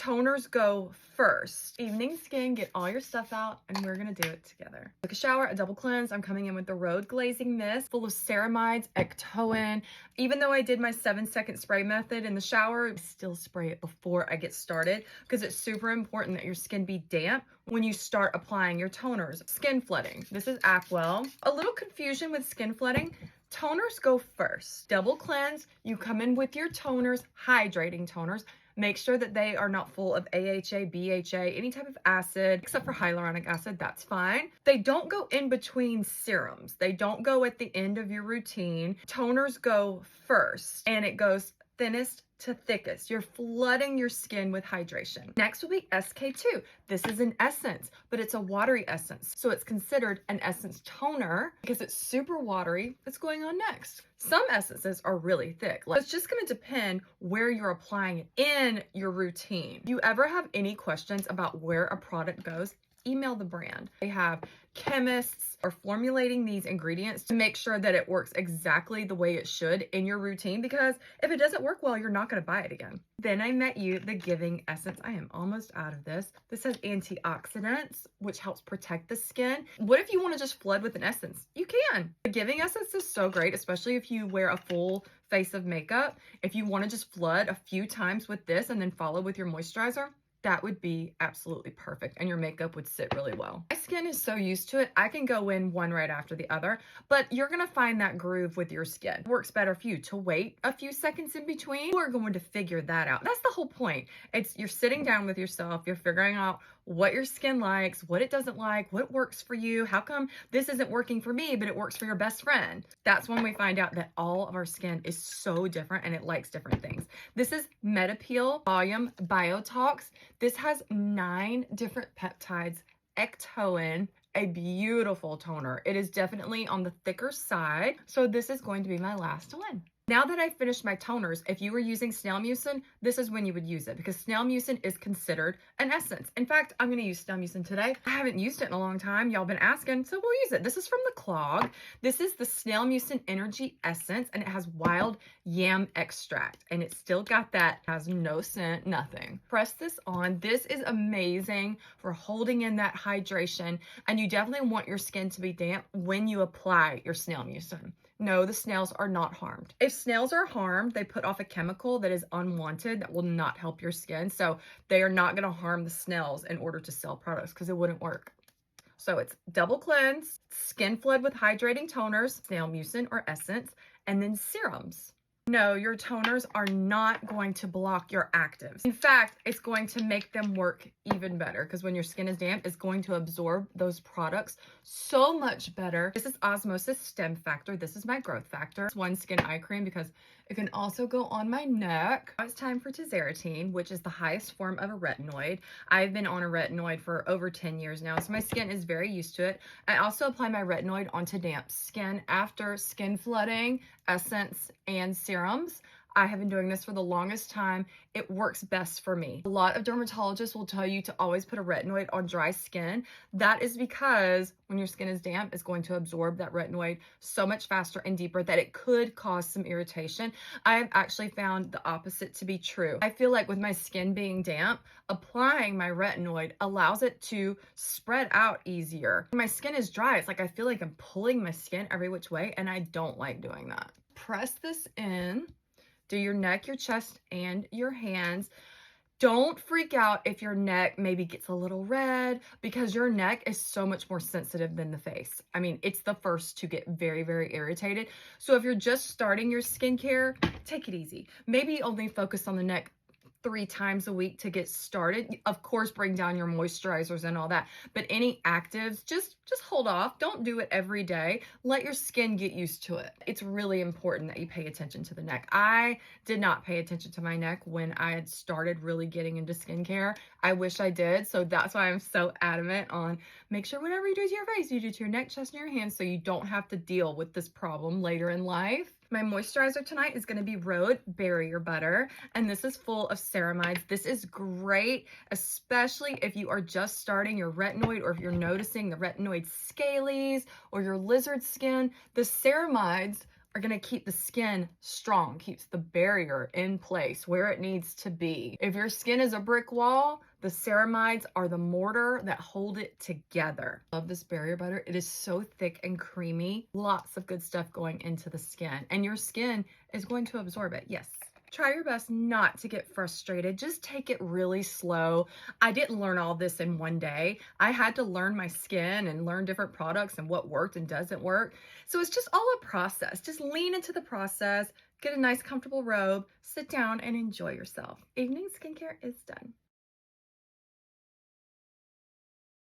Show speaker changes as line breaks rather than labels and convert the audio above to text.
Toners go first. Evening skin, get all your stuff out, and we're gonna do it together. Took a shower, a double cleanse. I'm coming in with the Road Glazing Mist, full of ceramides, ectoin. Even though I did my 7-second spray method in the shower, I still spray it before I get started because it's super important that your skin be damp when you start applying your toners. Skin flooding. This is Acwell. A little confusion with skin flooding. Toners go first. Double cleanse, you come in with your toners, hydrating toners. Make sure that they are not full of AHA, BHA, any type of acid, except for hyaluronic acid, that's fine. They don't go in between serums. They don't go at the end of your routine. Toners go first, and it goes thinnest to thickest. You're flooding your skin with hydration. Next will be SK2. This is an essence, but it's a watery essence. So it's considered an essence toner because it's super watery. What's going on next? Some essences are really thick. It's just going to depend where you're applying it in your routine. If you ever have any questions about where a product goes, email the brand. They have chemists are formulating these ingredients to make sure that it works exactly the way it should in your routine, because if it doesn't work well, you're not going to buy it again. Then I met you, the Giving Essence. I am almost out of this. This has antioxidants, which helps protect the skin. What if you want to just flood with an essence? You can. The Giving Essence is so great, especially if you wear a full face of makeup. If you want to just flood a few times with this and then follow with your moisturizer, that would be absolutely perfect, and your makeup would sit really well. My skin is so used to it, I can go in one right after the other, but you're gonna find that groove with your skin. It works better for you to wait a few seconds in between. We're going to figure that out. That's the whole point. You're sitting down with yourself, you're figuring out what your skin likes, what it doesn't like, what works for you. How come this isn't working for me, but it works for your best friend? That's when we find out that all of our skin is so different and it likes different things. This is Metapeel Volume Biotox. This has 9 different peptides, ectoin, a beautiful toner. It is definitely on the thicker side. So this is going to be my last one. Now that I've finished my toners, if you were using Snail mucin, this is when you would use it, because Snail mucin is considered an essence. In fact, I'm going to use Snail mucin today. I haven't used it in a long time. Y'all been asking, so we'll use it. This is from the Clog. This is the Snail mucin Energy Essence, and it has wild yam extract, and it's still got that, has no scent, nothing. Press this on. This is amazing for holding in that hydration, and you definitely want your skin to be damp when you apply your Snail mucin. No, the snails are not harmed. If snails are harmed, they put off a chemical that is unwanted that will not help your skin. So they are not going to harm the snails in order to sell products, because it wouldn't work. So it's double cleanse, skin flood with hydrating toners, Snail mucin or essence, and then serums. No, your toners are not going to block your actives. In fact, it's going to make them work even better, because when your skin is damp, it's going to absorb those products so much better. This is Osmosis Stem Factor. This is my growth factor. It's one skin eye cream because it can also go on my neck. Now it's time for Hydrating, which is the highest form of a retinoid. I've been on a retinoid for over 10 years now, so my skin is very used to it. I also apply my retinoid onto damp skin after skin flooding, essence, and serums. I have been doing this for the longest time. It works best for me. A lot of dermatologists will tell you to always put a retinoid on dry skin. That is because when your skin is damp, it's going to absorb that retinoid so much faster and deeper that it could cause some irritation. I have actually found the opposite to be true. I feel like with my skin being damp, applying my retinoid allows it to spread out easier. When my skin is dry, it's like I feel like I'm pulling my skin every which way, and I don't like doing that. Press this in. Do your neck, your chest, and your hands. Don't freak out if your neck maybe gets a little red, because your neck is so much more sensitive than the face. I mean, it's the first to get very, very irritated. So if you're just starting your skincare, take it easy. Maybe only focus on the neck 3 times a week to get started. Of course, bring down your moisturizers and all that, but any actives, just hold off. Don't do it every day. Let your skin get used to it. It's really important that you pay attention to the neck. I did not pay attention to my neck when I had started really getting into skincare. I wish I did, so that's why I'm so adamant on make sure whatever you do to your face, you do to your neck, chest, and your hands, so you don't have to deal with this problem later in life. My moisturizer tonight is going to be Rhode Barrier Butter, and this is full of ceramides. This is great, especially if you are just starting your retinoid, or if you're noticing the retinoid scalies or your lizard skin. The ceramides are gonna keep the skin strong, keeps the barrier in place where it needs to be. If your skin is a brick wall, the ceramides are the mortar that hold it together. Love this barrier butter. It is so thick and creamy. Lots of good stuff going into the skin, and your skin is going to absorb it, yes. Try your best not to get frustrated. Just take it really slow. I didn't learn all this in one day. I had to learn my skin and learn different products and what worked and doesn't work. So it's just all a process. Just lean into the process, get a nice comfortable robe, sit down and enjoy yourself. Evening skincare is done.